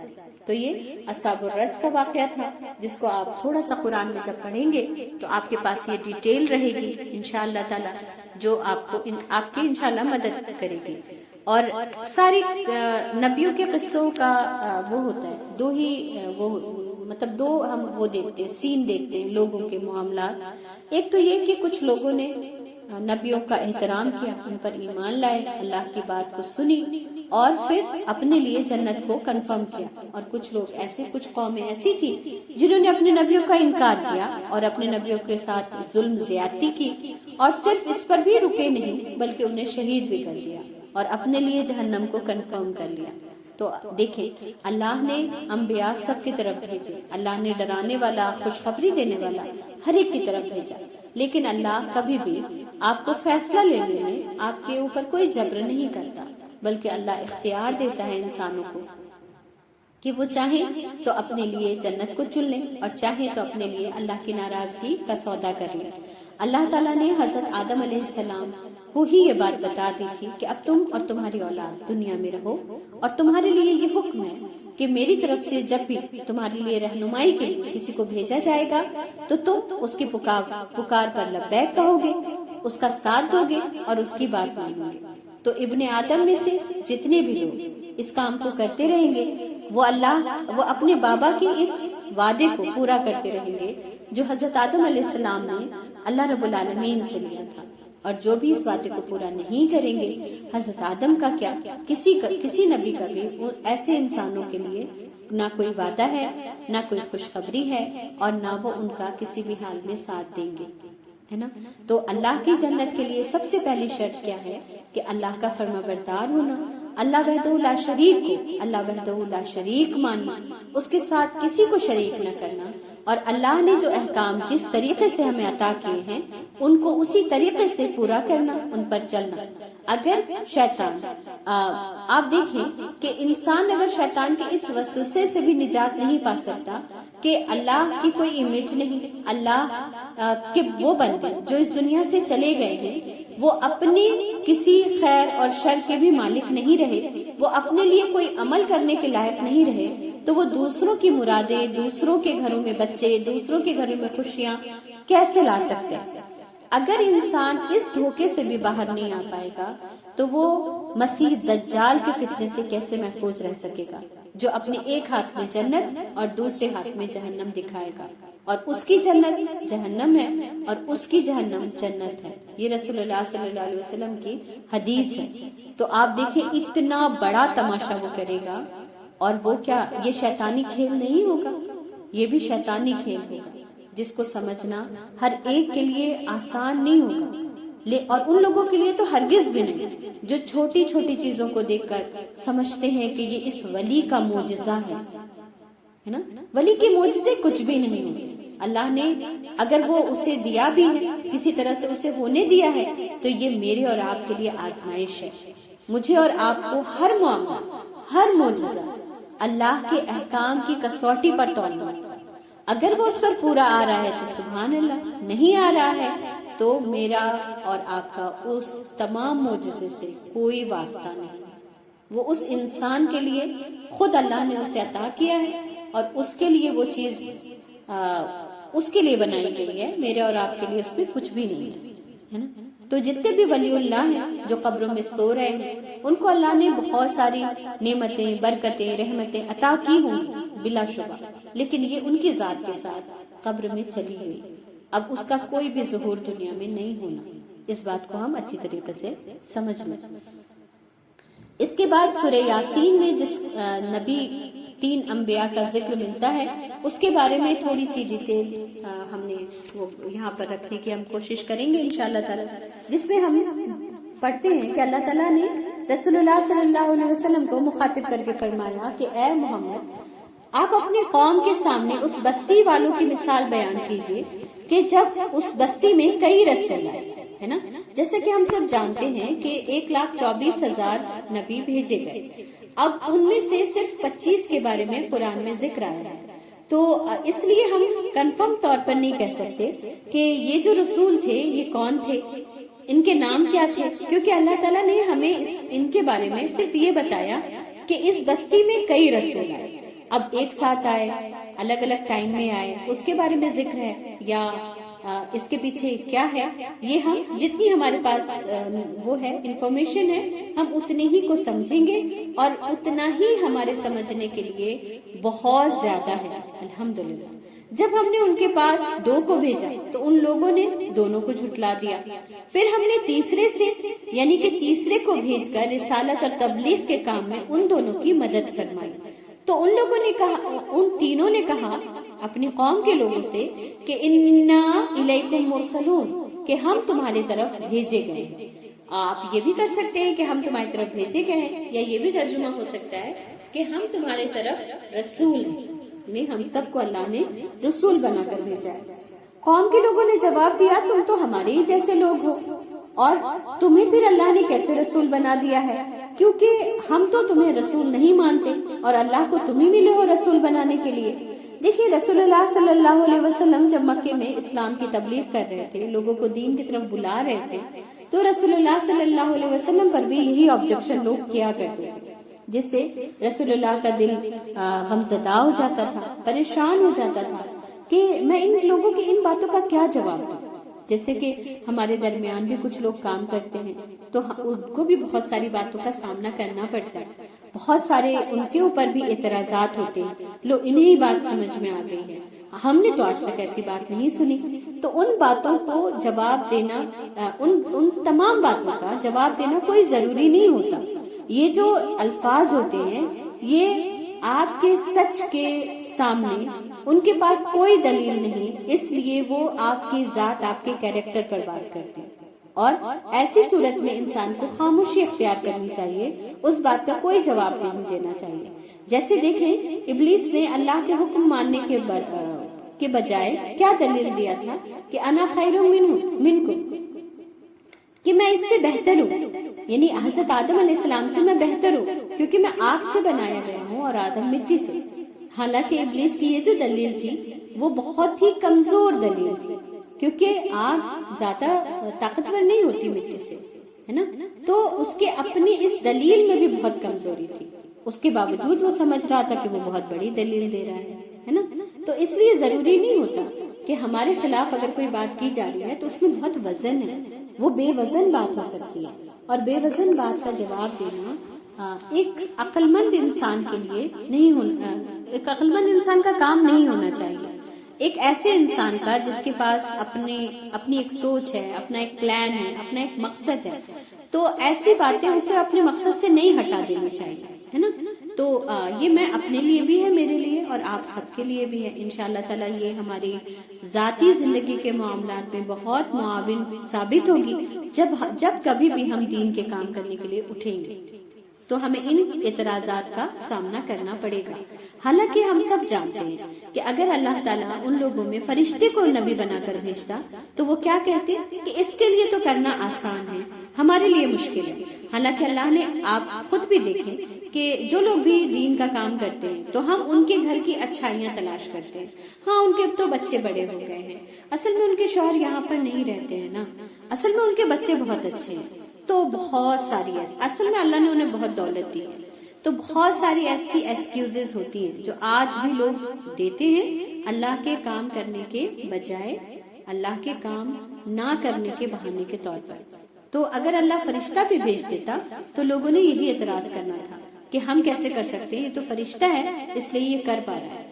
تو یہ اصحاب الرس کا واقعہ تھا جس کو آپ تھوڑا سا قرآن میں جب پڑھیں گے تو آپ کے پاس یہ ڈیٹیل رہے گی انشاءاللہ تعالی جو آپ کو آپ کی انشاءاللہ مدد کرے گی. اور ساری نبیوں کے قصوں کا وہ ہوتا ہے دو ہی وہ مطلب دو ہم وہ دیکھتے ہیں سین دیکھتے ہیں لوگوں کے معاملات. ایک تو یہ کہ کچھ لوگوں نے نبیوں کا احترام کیا, ان پر ایمان لائے, اللہ کی بات کو سنی اور پھر اپنے لیے جنت کو کنفرم کیا. اور کچھ لوگ ایسے کچھ قومیں ایسی تھی جنہوں نے اپنے نبیوں کا انکار کیا اور اپنے نبیوں کے ساتھ ظلم زیادتی کی اور صرف اس پر بھی رکے نہیں بلکہ انہیں شہید بھی کر دیا اور اپنے لیے جہنم کو کنفرم کر لیا. تو دیکھیں اللہ نے انبیاء سب کی طرف بھیجے, اللہ نے ڈرانے والا خوشخبری دینے والا ہر ایک کی طرف بھیجا, لیکن اللہ کبھی بھی آپ کو فیصلہ لینے میں آپ کے اوپر کوئی جبر نہیں کرتا بلکہ اللہ اختیار دیتا ہے انسانوں کو کہ وہ چاہیں تو اپنے لیے جنت کو چن لیں اور چاہیں تو اپنے لیے اللہ کی ناراضگی کا سودا کر لیں. اللہ تعالیٰ نے حضرت آدم علیہ السلام کو ہی یہ بات بتا دی تھی کہ اب تم اور تمہاری اولاد دنیا میں رہو اور تمہارے لیے یہ حکم ہے کہ میری طرف سے جب بھی تمہارے لیے رہنمائی کے لیے کسی کو بھیجا جائے گا تو تم اس کی پکار پر لبیک کہو گے, اس کا ساتھ دو گے اور اس کی بات مانو گے. تو ابن آدم میں سے جتنے بھی لوگ اس کام کو کرتے رہیں گے وہ اپنے بابا کے اس وعدے کو پورا کرتے رہیں گے جو حضرت آدم علیہ السلام نے اللہ رب العالمین سے لیا تھا. اور جو بھی اس وعدے کو پورا نہیں کریں گے، حضرت آدم کا کیا، کسی نبی کا بھی ایسے انسانوں کے لیے نہ کوئی وعدہ ہے، نہ کوئی خوشخبری ہے، اور نہ وہ ان کا کسی بھی حال میں ساتھ دیں گے، ہے نا. تو اللہ کی جنت کے لیے سب سے پہلی شرط کیا ہے کہ اللہ کا فرما بردار ہونا، اللہ وحدہ لا شریک کو اللہ وحدہ لا شریک ماننا، اس کے ساتھ کسی کو شریک نہ کرنا، اور اللہ نے جو احکام جس طریقے سے ہمیں عطا کیے ہیں ان کو اسی طریقے سے پورا کرنا، ان پر چلنا. اگر شیطان آپ دیکھیں کہ انسان اگر شیطان کے اس وسوسے سے بھی نجات نہیں پا سکتا کہ اللہ کی کوئی امیج نہیں، اللہ کے وہ بندے جو اس دنیا سے چلے گئے ہیں وہ اپنے کسی خیر اور شر کے بھی مالک نہیں رہے، وہ اپنے لیے کوئی عمل کرنے کے لائق نہیں رہے، تو وہ دوسروں کی مرادیں، دوسروں کے گھروں میں بچے، دوسروں کے گھروں میں خوشیاں کیسے لا سکتے ہیں؟ اگر انسان اس دھوکے سے بھی باہر نہیں آ پائے گا تو وہ مسیح دجال کے فتنے سے کیسے محفوظ رہ سکے گا، جو اپنے ایک ہاتھ میں جنت اور دوسرے ہاتھ میں جہنم دکھائے گا، اور اس کی جنت جہنم ہے اور اس کی جہنم جنت ہے. یہ رسول اللہ صلی اللہ علیہ وسلم کی حدیث ہے. تو آپ دیکھیں اتنا بڑا تماشا وہ کرے گا، اور وہ کیا، یہ شیطانی کھیل نہیں ہوگا، یہ بھی شیطانی کھیل ہوگا جس کو سمجھنا ہر ایک کے لیے آسان نہیں ہوگا، اور ان لوگوں کے لیے تو ہرگز بھی نہیں جو چھوٹی چھوٹی چیزوں کو دیکھ کر سمجھتے ہیں کہ یہ اس ولی کا معجزہ ہے نا. ولی کے معجزے کچھ بھی نہیں ہوتے. اللہ نے اگر وہ اسے دیا بھی ہے، کسی طرح سے اسے ہونے دیا ہے، تو یہ میرے اور آپ کے لیے آزمائش ہے. مجھے اور آپ کو ہر معاملہ، ہر معجزہ اللہ کے احکام کی کسوٹی پر تولنا. اگر وہ اس پر پورا آ رہا ہے تو سبحان اللہ، نہیں آ رہا ہے تو میرا اور آپ کا اس تمام معجزے سے کوئی واسطہ نہیں. وہ اس انسان کے لیے خود اللہ نے اسے عطا کیا ہے، اور اس کے لیے وہ چیز اس کے لیے بنائی گئی ہے. میرے اور آپ کے لیے اس میں کچھ بھی نہیں ہے نا. تو جتنے بھی ولی اللہ ہیں جو قبروں میں سو رہے ہیں ان کو اللہ نے بہت ساری نعمتیں، برکتیں، رحمتیں عطا کی ہوں گی بلا شبہ، لیکن یہ ان کی ذات کے ساتھ قبر میں چلی گئی. اب اس کا کوئی بھی ظہور دنیا میں نہیں ہونا. اس بات کو ہم اچھی طریقے سے سمجھ لیں. اس کے بعد سورہ یاسین میں جس نبی 3 انبیاء کا ذکر ملتا ہے اس کے بارے میں تھوڑی سی ڈیٹیل ہم نے وہ یہاں پر رکھنے کی ہم کوشش کریں گے انشاءاللہ تعالی، جس میں ہم پڑھتے ہیں کہ اللہ تعالیٰ نے رسول اللہ صلی اللہ علیہ وسلم کو مخاطب کر کے فرمایا کہ اے محمد، آپ اپنے قوم کے سامنے اس بستی والوں کی مثال بیان کیجیے کہ جب اس بستی میں کئی رسول آئے، ہے نا. جیسے کہ ہم سب جانتے ہیں کہ 1,24,000 نبی بھیجے گئے. اب ان میں سے صرف 25 کے بارے میں قرآن میں ذکر آیا ہے. تو اس لیے ہم کنفرم طور پر نہیں کہہ سکتے کہ یہ جو رسول تھے یہ کون تھے، ان کے نام کیا تھے، کیونکہ اللہ تعالیٰ نے ہمیں ان کے بارے میں صرف یہ بتایا کہ اس بستی میں کئی رسول آئے. اب ایک ساتھ آئے، الگ الگ ٹائم میں آئے، اس کے بارے میں ذکر ہے یا اس کے پیچھے کیا ہے، یہ ہم جتنی ہمارے پاس وہ ہے انفارمیشن ہے ہم اتنی ہی کو سمجھیں گے، اور اتنا ہی ہمارے سمجھنے کے لیے بہت زیادہ ہے. الحمدللہ جب ہم نے ان کے پاس 2 کو بھیجا تو ان لوگوں نے دونوں کو جھٹلا دیا. پھر ہم نے تیسرے سے یعنی کہ تیسرے کو بھیج کر رسالت اور تبلیغ کے کام میں ان دونوں کی مدد فرمائی. تو ان لوگوں نے کہا، ان تینوں نے کہا اپنی قوم کے لوگوں سے کہ انا الیکم مرسلون، کہ ہم تمہاری طرف بھیجے گئے. آپ یہ بھی کر سکتے ہیں کہ ہم تمہاری طرف بھیجے گئے ہیں، یا یہ بھی ترجمہ ہو سکتا ہے کہ ہم تمہارے طرف رسول ہیں. ہم سب کو اللہ نے رسول بنا کر بھیجا ہے. قوم کے لوگوں نے جواب دیا تم تو ہمارے ہی جیسے لوگ ہو، اور تمہیں پھر اللہ نے کیسے رسول بنا دیا ہے، کیونکہ ہم تو تمہیں رسول نہیں مانتے اور اللہ کو تم ہی ملے ہو رسول بنانے کے لیے. دیکھیے رسول اللہ صلی اللہ علیہ وسلم جب مکے میں اسلام کی تبلیغ کر رہے تھے، لوگوں کو دین کی طرف بلا رہے تھے، تو رسول اللہ صلی اللہ علیہ وسلم پر بھی یہی آبجیکشن لوگ کیا کرتے تھے، جس سے رسول اللہ کا دل غمزدہ ہو جاتا تھا، پریشان ہو جاتا تھا کہ میں ان لوگوں کی ان باتوں کا کیا جواب دوں. جیسے کہ ہمارے درمیان بھی کچھ لوگ کام کرتے ہیں تو ان کو بھی بہت ساری باتوں کا سامنا کرنا پڑتا ہے، بہت سارے ان کے اوپر بھی اعتراضات ہوتے ہیں، لو انہیں بات سمجھ میں آ گئی ہے، ہم نے تو آج تک ایسی بات نہیں سنی۔ تو ان باتوں کو جواب دینا، ان تمام باتوں کا جواب دینا کوئی ضروری نہیں ہوتا۔ یہ جو الفاظ ہوتے ہیں یہ آپ کے سچ کے سامنے ان کے پاس کوئی دلیل نہیں، اس لیے وہ آپ کی ذات، آپ کے کیریکٹر پر بات کرتے ہیں، اور ایسی صورت میں انسان کو خاموشی اختیار کرنی چاہیے، اس بات کا کوئی جواب نہیں دینا چاہیے۔ جیسے دیکھیں ابلیس نے اللہ کے حکم ماننے کے بجائے کیا دلیل دیا تھا کہ انا خیر منکم، کہ میں اس سے بہتر ہوں، یعنی حضرت آدم علیہ السلام سے میں بہتر ہوں کیونکہ میں آگ سے بنایا گیا ہوں اور آدم مٹی سے۔ حالانکہ ابلیس کی یہ جو دلیل تھی وہ بہت ہی کمزور دلیل تھی، کیونکہ آگ زیادہ طاقتور نہیں ہوتی مٹی سے، ہے نا، تو اس کے اپنی اس دلیل میں بھی بہت کمزوری تھی، اس کے باوجود وہ سمجھ رہا تھا کہ وہ بہت بڑی دلیل دے رہا ہے نا۔ تو اس لیے ضروری نہیں ہوتا کہ ہمارے خلاف اگر کوئی بات کی جا رہی ہے تو اس میں بہت وزن ہے، وہ بے وزن بات ہو سکتی ہے، اور بے وزن بات کا جواب دینا ایک عقل مند انسان کے لیے نہیں ہونا، ایک عقل مند انسان کا کام نہیں ہونا چاہیے۔ ایک ایسے انسان کا جس کے پاس اپنی ایک سوچ ہے، اپنا ایک پلان ہے، اپنا ایک مقصد ہے، تو ایسی باتیں اسے اپنے مقصد سے نہیں ہٹا دینا چاہیے، ہے نا۔ تو یہ میں اپنے لیے بھی ہے، میرے لیے، اور آپ سب کے لیے بھی ہے۔ انشاءاللہ تعالیٰ یہ ہماری ذاتی زندگی کے معاملات میں بہت معاون ثابت ہوگی جب کبھی بھی ہم دین کے کام کرنے کے لیے اٹھیں گے تو ہمیں ان اعتراضات کا سامنا کرنا پڑے گا۔ حالانکہ ہم سب جانتے ہیں کہ اگر اللہ تعالیٰ ان لوگوں میں فرشتے کو نبی بنا کر بھیجتا تو وہ کیا کہتے کہ اس کے لیے تو کرنا آسان ہے، ہمارے لیے مشکل ہے۔ حالانکہ اللہ نے، آپ خود بھی دیکھیں کہ جو لوگ بھی دین کا کام کرتے ہیں تو ہم ان کے گھر کی اچھائیاں تلاش کرتے ہیں۔ ہاں ان کے اب تو بچے بڑے ہو گئے ہیں، اصل میں ان کے شوہر یہاں پر نہیں رہتے ہیں نا، اصل میں ان کے بچے بہت اچھے ہیں، تو بہت ساری اصل میں اللہ نے انہیں بہت دولت دی ہے، تو بہت ساری ایسی ایکسکیوزز ہوتی ہیں جو آج بھی لوگ دیتے ہیں اللہ کے کام کرنے کے بجائے اللہ کے کام نہ کرنے کے بہانے کے طور پر۔ تو اگر اللہ فرشتہ بھی بھیج دیتا تو لوگوں نے یہی اعتراض کرنا تھا کہ ہم کیسے کر سکتے ہیں، یہ تو فرشتہ ہے اس لیے یہ کر پا رہا ہے۔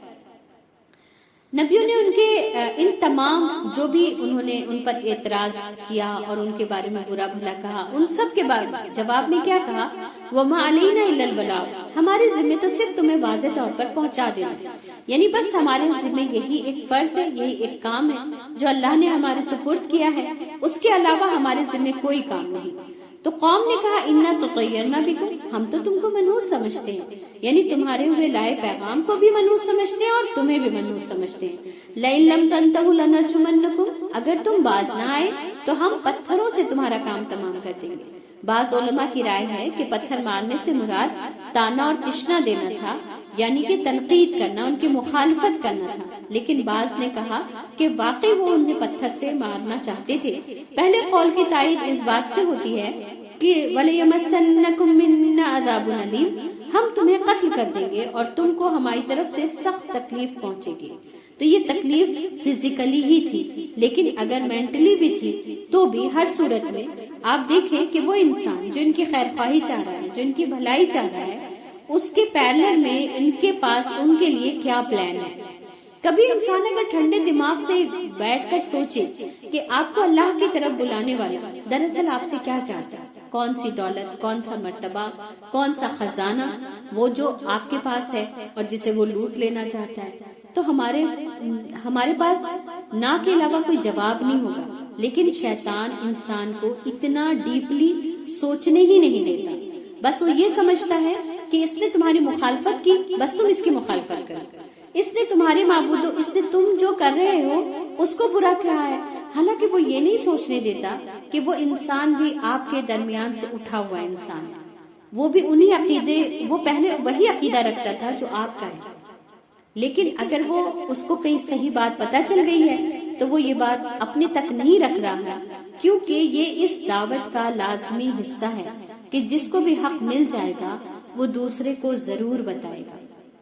نبیوں نے ان کے ان تمام جو بھی انہوں نے ان پر اعتراض کیا اور ان کے بارے میں برا بھلا کہا، ان سب کے جواب میں کیا کہا؟ وَمَا عَلَيْنَا إِلَّا الْبَلَاغُ، ہمارے ذمہ تو صرف تمہیں واضح طور پر پہنچا دینا، یعنی بس ہمارے ذمہ یہی ایک فرض ہے، یہی ایک کام ہے جو اللہ نے ہمارے سپرد کیا ہے، اس کے علاوہ ہمارے ذمہ کوئی کام نہیں۔ تو قوم نے کہا اِنَّا تُطَيَّرْنَا بِكُمْ، ہم تو تم کو منحوس سمجھتے ہیں، یعنی تمہارے ہوئے لائے پیغام کو بھی منحوس سمجھتے ہیں اور تمہیں بھی منحوس سمجھتے ہیں۔ لَئِن لَّمْ تَنْتَهُوا لَنَرْجُمَنَّكُمْ، اگر تم باز نہ آئے تو ہم پتھروں سے تمہارا کام تمام کر دیں گے۔ بعض علماء کی رائے ہے کہ پتھر مارنے سے مراد تانا اور تشنا دینا تھا، یعنی کہ تنقید کرنا، ان کی مخالفت کرنا تھا، لیکن بعض نے کہا کہ واقعی وہ انہیں پتھر سے مارنا چاہتے تھے۔ پہلے قول کی تائید اس بات سے ہوتی ہے کہ وَلَيَمَسَّنَّكُم مِّنَّا عَذَابٌ أَلِيمٌ، ہم تمہیں قتل کر دیں گے اور تم کو ہماری طرف سے سخت تکلیف پہنچے گی۔ تو یہ تکلیف فزیکلی ہی تھی، لیکن اگر مینٹلی بھی تھی تو بھی ہر صورت میں آپ دیکھیں کہ وہ انسان جو ان کی خیر خواہی چاہ رہا ہے، جو ان کی بھلائی چاہ رہا ہے، اس کے پیرلر میں ان کے پاس ان کے لیے کیا پلان ہے۔ کبھی انسان اگر ٹھنڈے دماغ سے بیٹھ کر سوچے کہ آپ کو اللہ کی طرف بلانے والا دراصل آپ سے کیا چاہتا ہے، کون سی دولت، کون سا مرتبہ، کون سا خزانہ وہ جو آپ کے پاس ہے اور جسے وہ لوٹ لینا چاہتا ہے، تو ہمارے پاس نہ کے علاوہ کوئی جواب نہیں ہوگا۔ لیکن شیطان انسان کو اتنا ڈیپلی سوچنے ہی نہیں دیتا، بس وہ یہ سمجھتا ہے کہ اس نے تمہاری مخالفت کی، بس تم اس کی مخالفت کرو، اس نے تمہارے معبودوں، اس نے تم جو کر رہے ہو اس کو برا کہا ہے۔ حالانکہ وہ یہ نہیں سوچنے دیتا کہ وہ انسان بھی آپ کے درمیان سے اٹھا ہوا انسان ہے، وہ بھی انہی عقیدے، وہ پہلے وہی عقیدہ رکھتا تھا جو آپ کا ہے، لیکن اگر وہ اس کو کہیں صحیح بات پتہ چل گئی ہے تو وہ یہ بات اپنے تک نہیں رکھ رہا ہے، کیونکہ یہ اس دعوت کا لازمی حصہ ہے کہ جس کو بھی حق مل جائے گا وہ دوسرے کو ضرور بتائے گا۔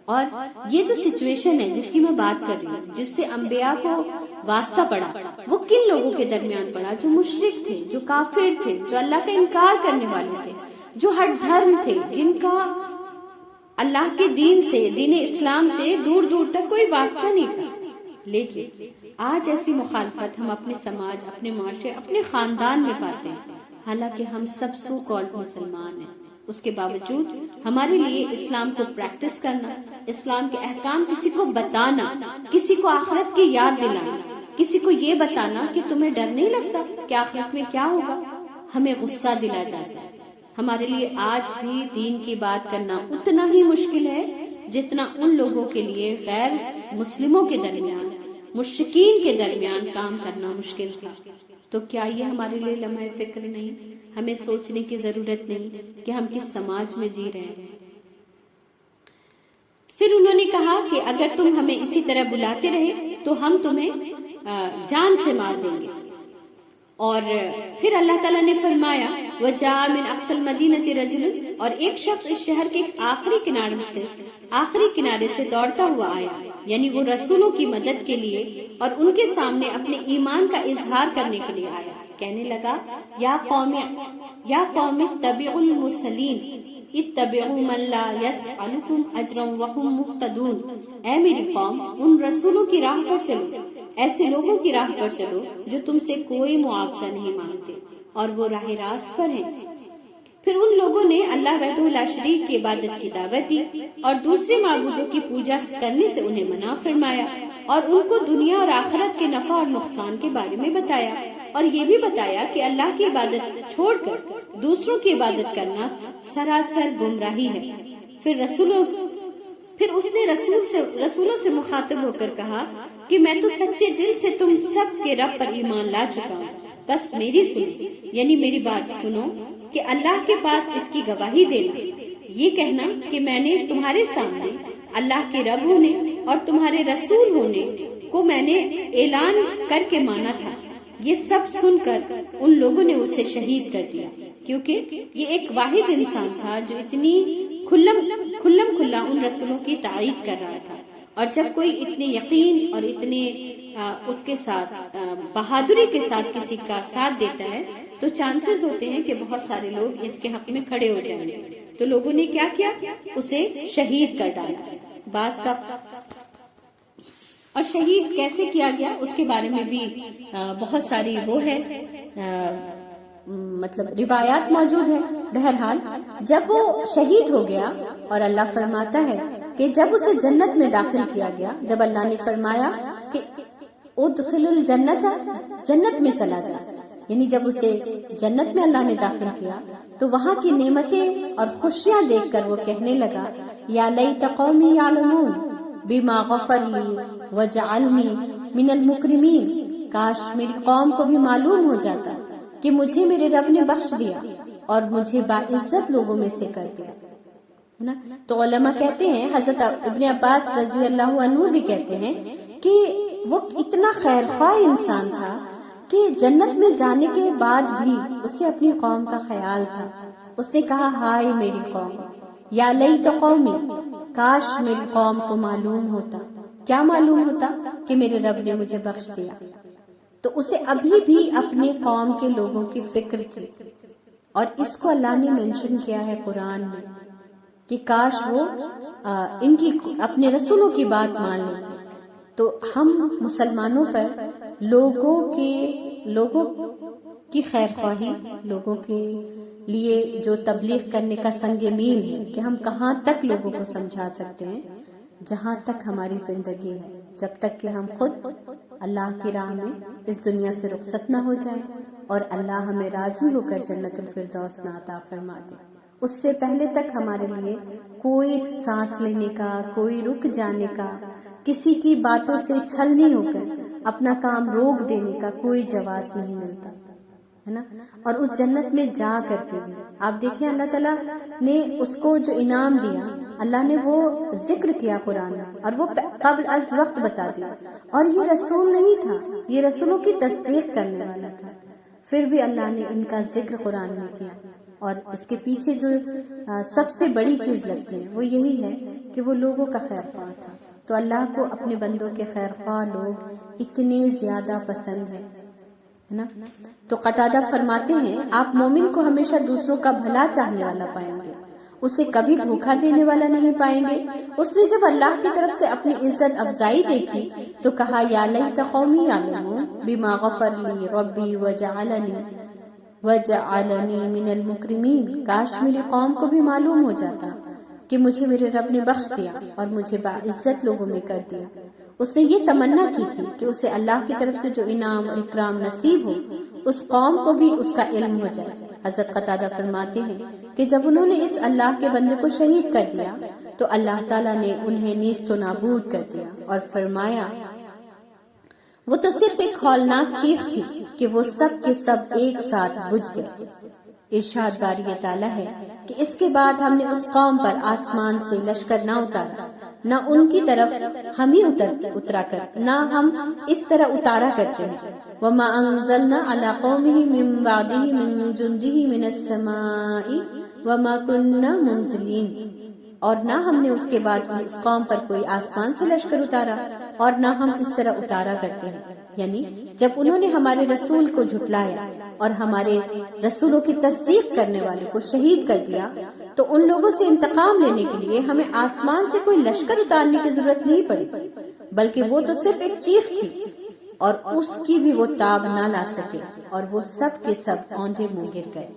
اور یہ جو سچویشن ہے جس کی میں بات کر رہی ہوں، جس سے انبیاء کو واسطہ پڑا، وہ کن لوگوں کے درمیان پڑا؟ جو مشرک تھے، جو کافر تھے، جو اللہ کا انکار کرنے والے تھے، جو ہر دھرم تھے، جن کا اللہ کے دین سے، دین اسلام سے دور دور تک کوئی واسطہ نہیں تھا۔ لیکن آج ایسی مخالفت ہم اپنے سماج، اپنے معاشرے، اپنے خاندان میں پاتے ہیں، حالانکہ ہم سب سو کالڈ مسلمان ہیں۔ اس کے باوجود ہمارے لیے اسلام کو پریکٹس کرنا، اسلام کے احکام کسی کو بتانا، کسی کو آخرت کی یاد دلانا، کسی کو یہ بتانا کہ تمہیں ڈر نہیں لگتا کہ آخرت میں کیا ہوگا، ہمیں غصہ دلا جاتا ہے۔ ہمارے لیے آج بھی دین کی بات کرنا اتنا ہی مشکل ہے جتنا ان لوگوں کے لیے غیر مسلموں کے درمیان، مشرکین کے درمیان کام کرنا مشکل تھا۔ تو کیا یہ ہمارے لیے لمحہ فکر نہیں؟ ہمیں سوچنے کی ضرورت نہیں کہ ہم کس سماج میں جی رہے ہیں؟ پھر انہوں نے کہا کہ اگر تم ہمیں اسی طرح بلاتے رہے تو ہم تمہیں جان سے مار دیں گے۔ اور پھر اللہ تعالیٰ نے فرمایا وَجَاءَ مِنْ أَقْصَى الْمَدِينَةِ رَجُلٌ، اور ایک شخص اس شہر کے آخری کنارے سے دوڑتا ہوا آیا، یعنی وہ رسولوں کی مدد کے لیے اور ان کے سامنے اپنے ایمان کا اظہار کرنے کے لیے آیا۔ کہنے لگا یا قوم اتبعوا المرسلین اتبعوا من لا یسألکم اجرا وهم مہتدون، اے میری قوم ان رسولوں کی راہ پر چلو، ایسے لوگوں کی راہ پر چلو جو تم سے کوئی معاوضہ نہیں مانگتے اور وہ راہ راست پر ہیں۔ پھر ان لوگوں نے اللہ وحدہ لا شریک کی عبادت کی دعوت دی اور دوسرے معبودوں کی پوجا کرنے سے انہیں منع فرمایا، اور ان کو دنیا اور آخرت کے نفع اور نقصان کے بارے میں بتایا، اور یہ بھی بتایا کہ اللہ کی عبادت چھوڑ کر دوسروں کی عبادت کرنا سراسر گمراہی ہے۔ پھر اس نے رسولوں سے مخاطب ہو کر کہا کہ میں تو سچے دل سے تم سب کے رب پر ایمان لا چکا ہوں، بس میری سنو، یعنی میری بات سنو کہ اللہ کے پاس اس کی گواہی دینا، یہ کہنا کہ میں نے تمہارے سامنے اللہ کے رب ہونے اور تمہارے رسول ہونے کو میں نے اعلان کر کے مانا تھا۔ یہ سب سن کر ان لوگوں نے اسے شہید کر دیا، کیونکہ یہ ایک واحد انسان تھا جو اتنی کھلم کھلا ان رسولوں کی تائید کر رہا تھا، اور جب کوئی اتنے یقین اور اتنے اس کے ساتھ بہادری کے ساتھ کسی کا ساتھ دیتا ہے تو چانسز ہوتے ہیں کہ بہت سارے لوگ اس کے حق میں کھڑے ہو جائیں گے۔ تو لوگوں نے کیا کیا؟ اسے شہید کر ڈالا۔ بعض کا اور شہید کیسے کیا گیا اس کے بارے میں بھی بہت ساری وہ ہے مطلب روایات موجود ہیں۔ بہرحال جب وہ شہید ہو گیا اور اللہ فرماتا ہے کہ جب اسے جنت میں داخل کیا گیا، جب اللہ نے فرمایا کہ ادخل الجنت، جنت میں چلا جا، یعنی جب اسے جنت میں اللہ نے داخل کیا تو وہاں کی نعمتیں اور خوشیاں دیکھ کر وہ کہنے لگا یا لیت قومی یعلمون بما غفر لی وجعلنی من المکرمین، کاش میری قوم کو بھی معلوم ہو جاتا کہ مجھے میرے رب نے بخش دیا اور مجھے باعزت لوگوں میں سے کر دیا۔ تو علماء کہتے ہیں، حضرت ابن عباس رضی اللہ عنہ بھی کہتے ہیں کہ وہ اتنا خیر خواہ انسان تھا کہ جنت میں جانے کے بعد بھی اسے اپنی قوم کا خیال تھا۔ اس نے کہا ہائے میری قوم، یا لیت قومی، کاش میری قوم کو معلوم ہوتا۔ کیا معلوم ہوتا؟ کہ میرے رب نے مجھے بخش دیا۔ تو اسے ابھی بھی اپنے قوم کے لوگوں کی فکر تھی، اور اس کو اللہ نے مینشن کیا ہے قرآن میں کہ کاش وہ ان کی اپنے رسولوں کی بات مان لیتے۔ تو ہم مسلمانوں پر لوگوں کی خیر خواہی، لوگوں کے لیے جو تبلیغ کرنے کا سنگ میل ہے کہ ہم کہاں تک لوگوں کو سمجھا سکتے ہیں، جہاں تک ہماری زندگی ہے، جب تک کہ ہم خود اللہ کی راہ میں اس دنیا سے رخصت نہ ہو جائے اور اللہ ہمیں راضی ہو کر جنت الفردوس نہ عطا فرما دے۔ اس سے پہلے تک ہمارے لیے کوئی سانس لینے کا، کوئی رک جانے کا، کسی کی باتوں سے چھلنی ہو کر اپنا کام روک دینے کا کوئی جواز نہیں ملتا ہے نا۔ اور اس جنت میں جا کر کے بھی آپ دیکھیں اللہ تعالیٰ نے اس کو جو انعام دیا، اللہ نے وہ ذکر کیا قرآن میں، اور وہ قبل از وقت بتا دیا، اور یہ رسول نہیں تھا، یہ رسولوں کی تصدیق کرنے والا تھا، پھر بھی اللہ نے ان کا ذکر قرآن میں کیا اور اس کے پیچھے جو سب سے بڑی چیز لگتی ہے وہ یہی ہے کہ وہ لوگوں کا خیر خواہ تھا. تو اللہ کو اپنے بندوں کے خیر خواہ لوگ اتنے زیادہ پسند ہے نا. تو قتادہ فرماتے ہیں آپ مومن کو ہمیشہ دوسروں کا بھلا چاہنے والا پائیں گے، اسے کبھی دھوکہ دینے والا نہیں پائیں گے. اس نے جب اللہ کی طرف سے اپنی عزت افزائی دیکھی تو کہا یا لیت قومی یعلمون بما غفر لی ربی وجعلنی من المکرمین. کاش میری قوم کو بھی معلوم ہو جاتا کہ مجھے میرے رب نے بخش دیا اور مجھے باعزت لوگوں میں کر دیا. اس نے یہ تمنا کی تھی کہ اسے اللہ کی طرف سے جو انعام اور اکرام نصیب ہو اس قوم کو بھی اس کا علم ہو جائے. حضرت قتادہ فرماتے ہیں کہ جب انہوں نے اس اللہ کے بندے کو شہید کر دیا تو اللہ تعالیٰ نے انہیں نیست و نابود کر دیا اور فرمایا وہ تو صرف ایک ہولناک چیخ تھی کہ وہ سب کے سب ایک ساتھ بجھ گئے. ارشاد باری تعالیٰ ہے کہ اس کے بعد ہم نے اس قوم پر آسمان سے لشکر نہ اتارا، نہ ان کی طرف ہم ہی اترا کر، نہ ہم اس طرح اتارا کرتے ہیں. وما انزلنا على قومه من بعده من جنده من السماء وما كنا منزلين. اور نہ ہم نے اس کے بعد اس قوم پر کوئی آسمان سے لشکر اتارا اور نہ ہم اس طرح اتارا کرتے ہیں. یعنی جب انہوں نے ہمارے رسول کو جھٹلایا اور ہمارے رسولوں کی تصدیق کرنے والے کو شہید کر دیا تو ان لوگوں سے انتقام لینے کے لیے ہمیں آسمان سے کوئی لشکر اتارنے کی ضرورت نہیں پڑی، بلکہ وہ تو صرف ایک چیخ تھی اور اس کی بھی وہ تاب نہ لا سکے اور وہ سب کے سب اوندھے منہ گر گئے.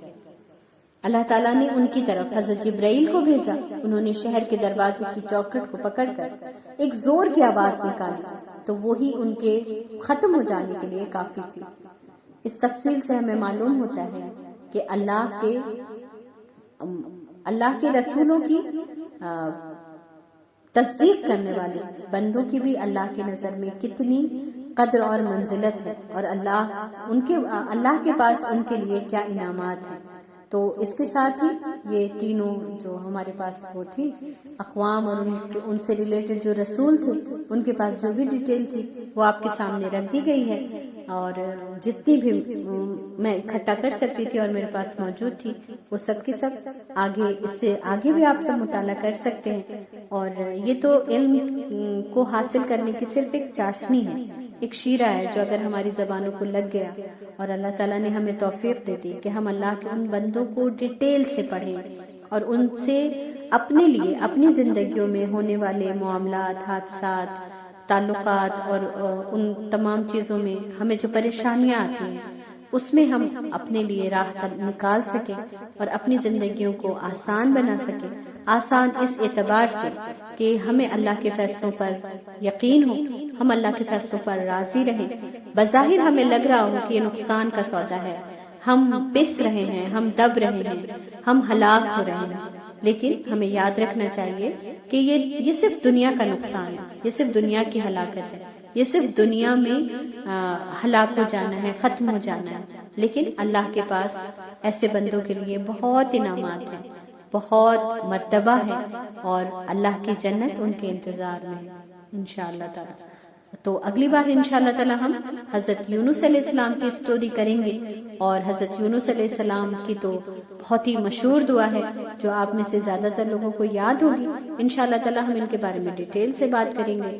اللہ تعالیٰ نے ان کی طرف حضرت جبرائیل کو بھیجا. انہوں نے شہر کے دروازے کی چوکھٹ کو پکڑ کر ایک زور کی آواز نکالی تو وہی ان کے ختم ہو جانے کے لیے کافی تھی. اس تفصیل سے ہمیں معلوم ہوتا ہے کہ اللہ کے رسولوں کی تصدیق کرنے والے بندوں کی بھی اللہ کی نظر میں کتنی قدر اور منزلت ہے اور اللہ کے پاس ان کے لیے کیا انعامات ہیں. تو اس کے ساتھ ہی یہ تینوں جو ہمارے پاس وہ تھی اقوام اور ان سے ریلیٹڈ جو رسول تھے ان کے پاس جو بھی ڈیٹیل تھی وہ آپ کے سامنے رکھ دی گئی ہے، اور جتنی بھی میں اکٹھا کر سکتی تھی اور میرے پاس موجود تھی وہ سب کے سب آگے اس سے آگے بھی آپ سب مطالعہ کر سکتے ہیں. اور یہ تو علم کو حاصل کرنے کی صرف ایک چاشنی ہے، ایک شیرہ ہے جو اگر ہماری زبانوں کو لگ گیا اور اللہ تعالیٰ نے ہمیں توفیق دے دی کہ ہم اللہ کے ان بندوں کو ڈیٹیل سے پڑھیں اور ان سے اپنے لیے اپنی زندگیوں میں ہونے والے معاملات، حادثات، تعلقات اور ان تمام چیزوں میں ہمیں جو پریشانیاں آتی ہیں اس میں ہم اپنے لیے راہ نکال سکیں اور اپنی زندگیوں کو آسان بنا سکیں. آسان اس اعتبار سے کہ ہمیں اللہ کے فیصلوں پر یقین ہو، ہم اللہ کے فیصلوں پر راضی رہیں. بظاہر ہمیں لگ رہا ہو کہ یہ نقصان کا سودا ہے، ہم پس رہے ہیں، ہم دب رہے ہیں، ہم ہلاک ہو رہے ہیں، لیکن ہمیں یاد رکھنا چاہیے کہ یہ صرف دنیا کا نقصان ہے، یہ صرف دنیا کی ہلاکت ہے، یہ صرف دنیا میں ہلاک ہو جانا ہے، ختم ہو جانا ہے. لیکن اللہ کے پاس ایسے بندوں کے لیے بہت انعامات ہیں، بہت مرتبہ ہے اور اللہ کی جنت ان کے انتظار میں ہے انشاءاللہ تعالی. تو اگلی بار انشاءاللہ تعالی ہم حضرت یونس علیہ السلام کی سٹوری کریں گے، اور حضرت یونس علیہ السلام کی تو بہت ہی مشہور دعا ہے جو آپ میں سے زیادہ تر لوگوں کو یاد ہوگی. انشاءاللہ تعالی ہم ان کے بارے میں ڈیٹیل سے بات کریں گے.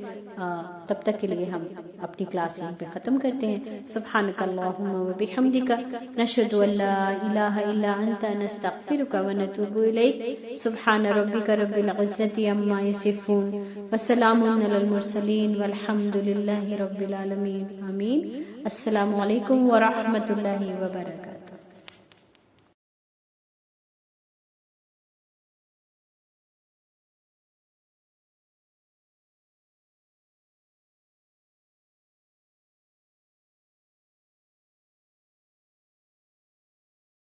تب تک کے لیے ہم اپنی کلاس یہاں پہ ختم کرتے ہیں. سبحانک اللہم و بحمدک، نشہد ان لا الہ الا انت، نستغفرک و نتوب الیک. سبحان ربک رب العزت عما یصفون وسلام علی المرسلین والحمد للہ رب العالمین. آمین. السلام علیکم ورحمۃ اللہ وبرکاتہ.